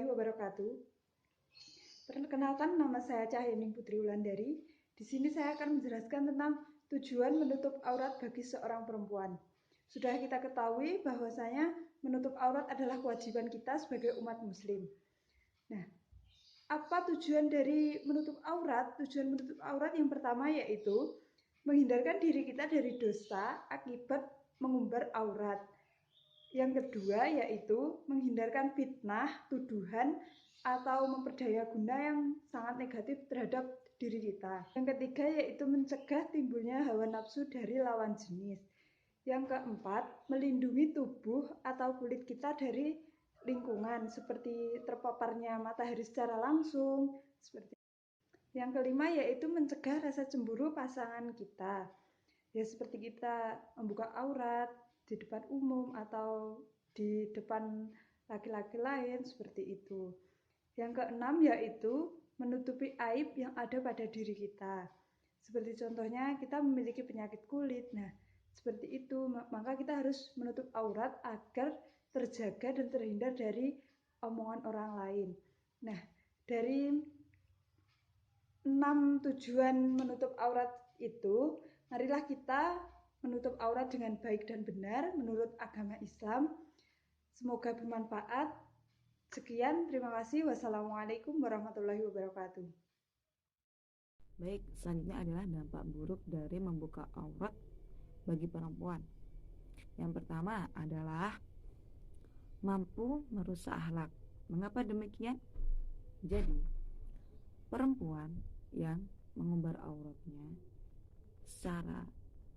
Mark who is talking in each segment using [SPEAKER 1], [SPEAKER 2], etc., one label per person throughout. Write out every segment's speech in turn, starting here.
[SPEAKER 1] warahmatullahi wabarakatuh. Perkenalkan, nama saya Cahyaning Putri Wulandari. Di sini saya akan menjelaskan tentang tujuan menutup aurat bagi seorang perempuan. Sudah kita ketahui bahwasanya menutup aurat adalah kewajiban kita sebagai umat muslim. Nah, apa tujuan dari menutup aurat? Tujuan menutup aurat yang pertama yaitu menghindarkan diri kita dari dosa akibat mengumbar aurat. Yang kedua yaitu menghindarkan fitnah, tuduhan, atau memperdaya guna yang sangat negatif terhadap diri kita. Yang ketiga yaitu mencegah timbulnya hawa nafsu dari lawan jenis. Yang keempat, melindungi tubuh atau kulit kita dari lingkungan seperti terpaparnya matahari secara langsung. Yang kelima yaitu mencegah rasa cemburu pasangan kita. Ya seperti kita membuka aurat di depan umum atau di depan laki-laki lain seperti itu. Yang keenam yaitu menutupi aib yang ada pada diri kita. Seperti contohnya kita memiliki penyakit kulit. Nah, seperti itu maka kita harus menutup aurat agar terjaga dan terhindar dari omongan orang lain. Nah, dari 6 tujuan menutup aurat itu, marilah kita menutup aurat dengan baik dan benar menurut agama Islam. Semoga bermanfaat. Sekian, terima kasih. Wassalamualaikum warahmatullahi wabarakatuh.
[SPEAKER 2] Baik, selanjutnya adalah dampak buruk dari membuka aurat bagi perempuan. Yang pertama adalah mampu merusak akhlak. Mengapa demikian? Jadi, perempuan yang mengumbar auratnya secara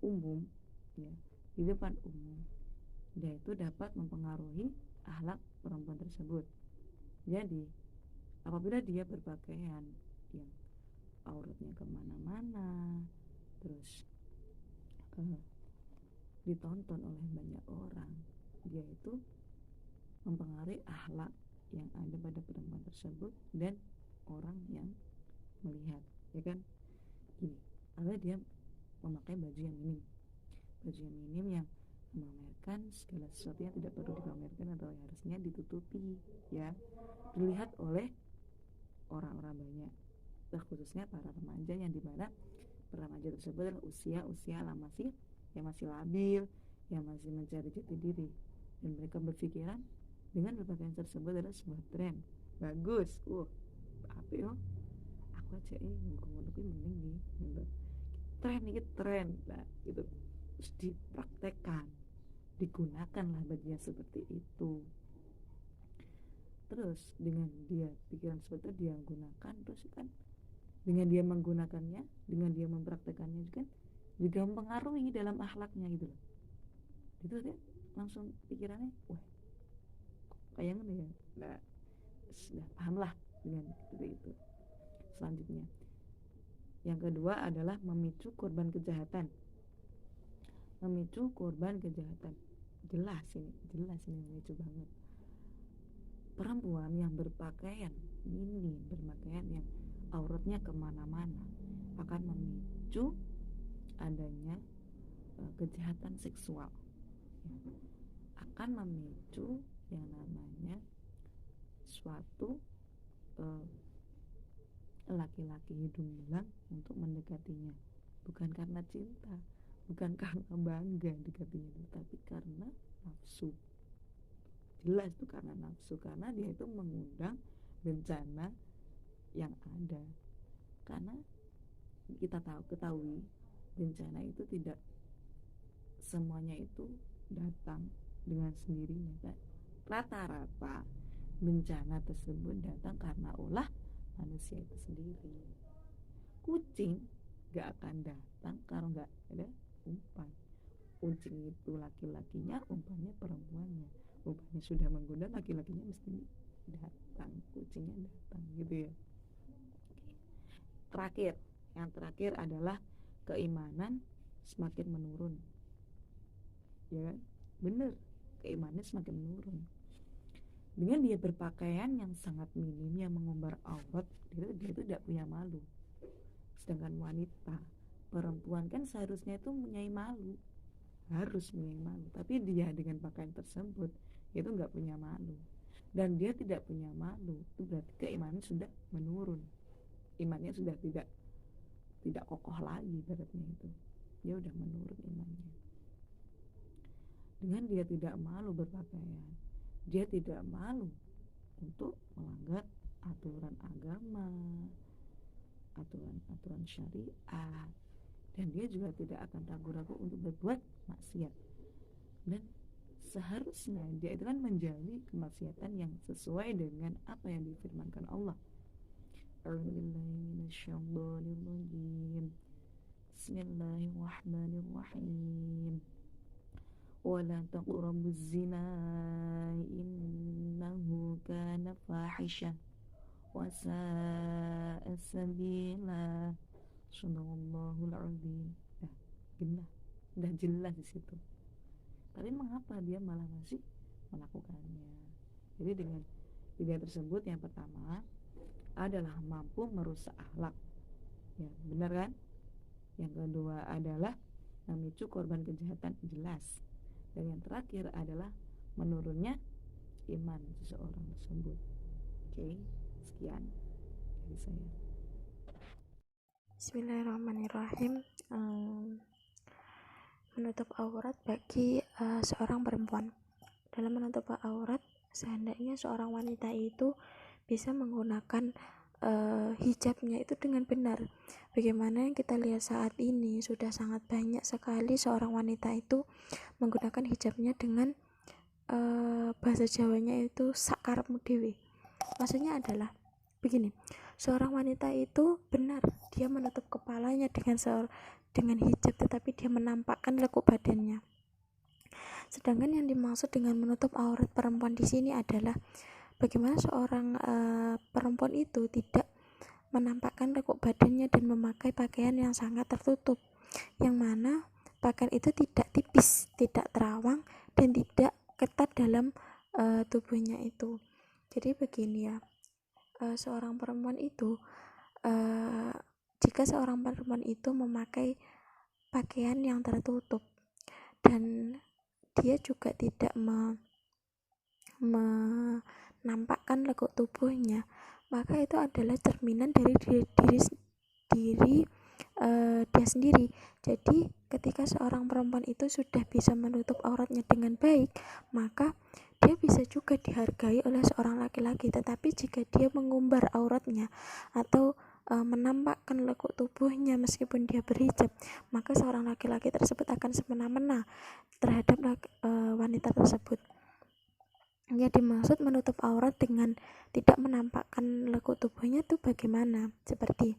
[SPEAKER 2] umum ya, di depan umum, dia itu dapat mempengaruhi akhlak perempuan tersebut. Jadi apabila dia berpakaian yang auratnya kemana-mana, terus ditonton oleh banyak orang, dia itu mempengaruhi akhlak yang ada pada perempuan tersebut dan orang yang melihat, ya kan? Gini, ada dia memakai baju yang minim yang memamerkan segala sesuatu yang tidak perlu dipamerkan atau yang harusnya ditutupi, ya, dilihat oleh orang-orang banyak, khususnya para remaja, yang dimana remaja tersebut adalah usia yang masih labil, yang masih mencari jati diri, dan mereka berpikiran dengan berpakaian tersebut adalah sebuah tren bagus. Apa ya, aku aja ngomong-ngomong mending nih gitu. Tren nah, itu terus dipraktekkan, digunakanlah bajunya seperti itu. Terus dengan dia pikiran seperti itu dia gunakan, terus kan dengan dia menggunakannya, dengan dia mempraktekannya juga mempengaruhi dalam akhlaknya gitu loh. Itu dia langsung pikirannya, wah kayaknya ya, nah sudah pahamlah dengan itu. Selanjutnya, yang kedua adalah memicu korban kejahatan. Jelas ini memicu banget. Perempuan yang berpakaian yang auratnya kemana-mana akan memicu adanya kejahatan seksual, akan memicu yang namanya suatu laki-laki hidung belang untuk mendekatinya, bukan karena cinta, bukan karena bangga dekatinya, tapi karena nafsu. Jelas itu karena nafsu, karena dia itu mengundang bencana yang ada. Karena kita ketahui bencana itu tidak semuanya itu datang dengan sendirinya, kan? Rata-rata bencana tersebut datang karena ulah manusia itu sendiri. Kucing gak akan datang kalau gak ada umpan. Kucing itu laki-lakinya, umpannya perempuannya. Umpannya sudah menggoda, laki-lakinya mesti datang, kucingnya datang, gitu ya. Yang terakhir adalah keimanan semakin menurun, ya kan? Bener, keimanan semakin menurun. Dengan dia berpakaian yang sangat minim, yang mengumbar aurat, dia itu tidak punya malu. Sedangkan wanita, perempuan kan seharusnya itu harus punya malu, tapi dia dengan pakaian tersebut itu nggak punya malu. dan dia tidak punya malu, itu berarti keimanan sudah menurun, imannya sudah tidak kokoh lagi, berarti itu dia udah menurun imannya. Dengan dia tidak malu berpakaian, dia tidak malu untuk melanggar aturan agama, aturan syariat, dan dia juga tidak akan ragu-ragu untuk berbuat maksiat. Dan seharusnya dia itu kan menjauhi kemaksiatan yang sesuai dengan apa yang difirmankan Allah. Bismillahirrahmanirrahim. Wala taqrabuz zina innahu kana fahisha wa sa'a sabila. Subhanallahul azim. Udah jelas di situ. Tapi mengapa dia malah masih melakukannya? Jadi dengan tiga tersebut, yang pertama adalah mampu merusak akhlak, ya benar kan? Yang kedua adalah memicu korban kejahatan, jelas. Dan yang terakhir adalah menurunnya iman seseorang tersebut. Oke, sekian dari saya.
[SPEAKER 3] Bismillahirrahmanirrahim. Menutup aurat bagi seorang perempuan. Dalam menutup aurat, sehendaknya seorang wanita itu bisa menggunakan hijabnya itu dengan benar. Bagaimana kita lihat saat ini sudah sangat banyak sekali seorang wanita itu menggunakan hijabnya dengan bahasa Jawanya itu sakarepmu dhewe. Maksudnya adalah begini, seorang wanita itu benar dia menutup kepalanya dengan hijab, tetapi dia menampakkan lekuk badannya. Sedangkan yang dimaksud dengan menutup aurat perempuan di sini adalah bagaimana seorang perempuan itu tidak menampakkan lekuk badannya dan memakai pakaian yang sangat tertutup, yang mana pakaian itu tidak tipis, tidak terawang, dan tidak ketat dalam tubuhnya itu. Jadi begini ya, seorang perempuan itu jika seorang perempuan itu memakai pakaian yang tertutup dan dia juga tidak menampakkan lekuk tubuhnya, maka itu adalah cerminan dari diri dia sendiri. Jadi ketika seorang perempuan itu sudah bisa menutup auratnya dengan baik, maka dia bisa juga dihargai oleh seorang laki-laki. Tetapi jika dia mengumbar auratnya atau menampakkan lekuk tubuhnya meskipun dia berhijab, maka seorang laki-laki tersebut akan semena-mena terhadap wanita tersebut. Yang dimaksud menutup aurat dengan tidak menampakkan lekuk tubuhnya itu bagaimana? Seperti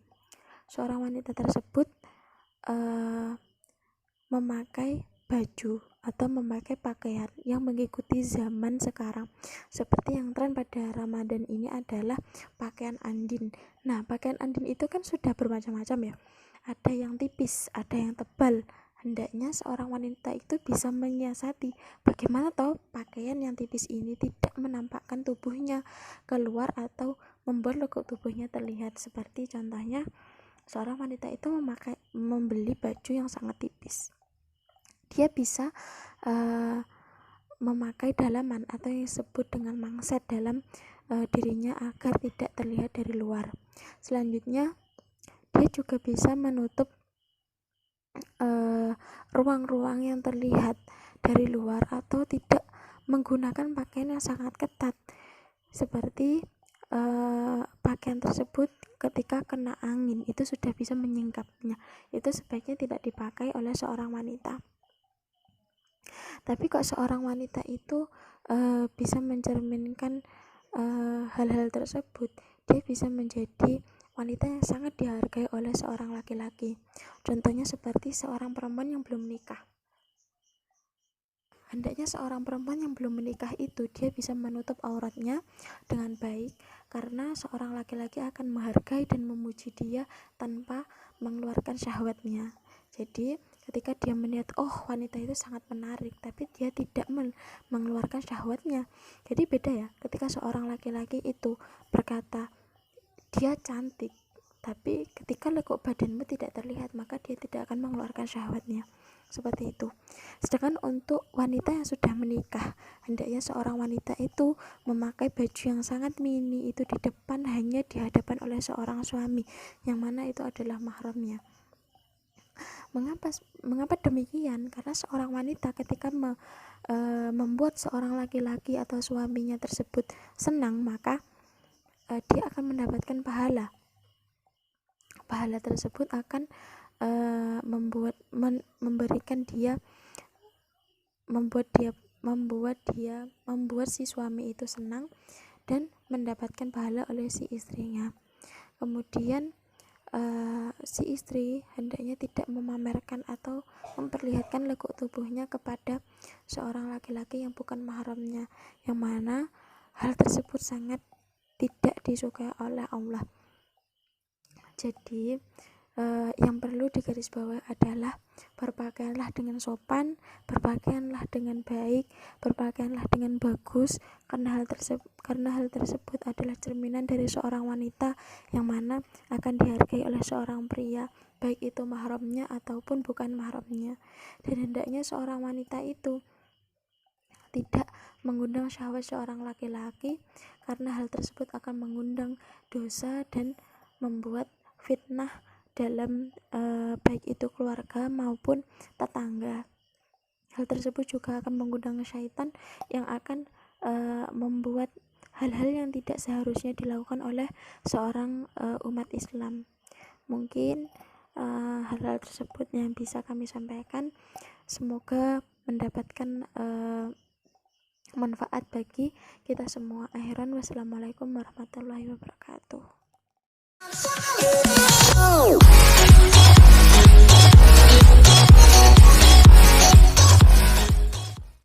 [SPEAKER 3] seorang wanita tersebut memakai baju atau memakai pakaian yang mengikuti zaman sekarang. Seperti yang tren pada Ramadan ini adalah pakaian andin. Nah, pakaian andin itu kan sudah bermacam-macam ya. Ada yang tipis, ada yang tebal. Hendaknya seorang wanita itu bisa menyiasati bagaimana tahu pakaian yang tipis ini tidak menampakkan tubuhnya keluar atau membuat lekuk tubuhnya terlihat. Seperti contohnya seorang wanita itu membeli baju yang sangat tipis. Dia bisa memakai dalaman atau yang disebut dengan mangset dalam dirinya agar tidak terlihat dari luar. Selanjutnya dia juga bisa menutup ruang-ruang yang terlihat dari luar atau tidak menggunakan pakaian yang sangat ketat, seperti pakaian tersebut ketika kena angin itu sudah bisa menyingkapnya. Itu sebaiknya tidak dipakai oleh seorang wanita. Tapi kok seorang wanita itu bisa mencerminkan hal-hal tersebut, dia bisa menjadi wanita yang sangat dihargai oleh seorang laki-laki. Contohnya seperti seorang perempuan yang belum menikah. Hendaknya seorang perempuan yang belum menikah itu dia bisa menutup auratnya dengan baik, karena seorang laki-laki akan menghargai dan memuji dia tanpa mengeluarkan syahwatnya. Jadi ketika dia melihat wanita itu sangat menarik tapi dia tidak mengeluarkan syahwatnya. Jadi beda ya ketika seorang laki-laki itu berkata dia cantik Tapi ketika lekuk badanmu tidak terlihat, maka dia tidak akan mengeluarkan syahwatnya. Seperti itu. Sedangkan untuk wanita yang sudah menikah, hendaknya seorang wanita itu memakai baju yang sangat mini itu di depan, hanya dihadapan oleh seorang suami, yang mana itu adalah mahramnya. Mengapa demikian? Karena seorang wanita ketika membuat seorang laki-laki atau suaminya tersebut senang, maka dia akan mendapatkan pahala. Pahala tersebut akan membuat si suami itu senang dan mendapatkan pahala oleh si istrinya. Kemudian si istri hendaknya tidak memamerkan atau memperlihatkan lekuk tubuhnya kepada seorang laki-laki yang bukan mahramnya, yang mana hal tersebut sangat tidak disukai oleh Allah. Jadi yang perlu digarisbawahi adalah berpakaianlah dengan sopan, berpakaianlah dengan baik, berpakaianlah dengan bagus, karena hal tersebut adalah cerminan dari seorang wanita yang mana akan dihargai oleh seorang pria, baik itu mahramnya ataupun bukan mahramnya. Dan hendaknya seorang wanita itu tidak mengundang syahwat seorang laki-laki, karena hal tersebut akan mengundang dosa dan membuat fitnah dalam baik itu keluarga maupun tetangga. Hal tersebut juga akan mengundang syaitan yang akan membuat hal-hal yang tidak seharusnya dilakukan oleh seorang umat Islam. Mungkin hal-hal tersebut yang bisa kami sampaikan, semoga mendapatkan manfaat bagi kita semua. Akhiran, wassalamualaikum warahmatullahi wabarakatuh.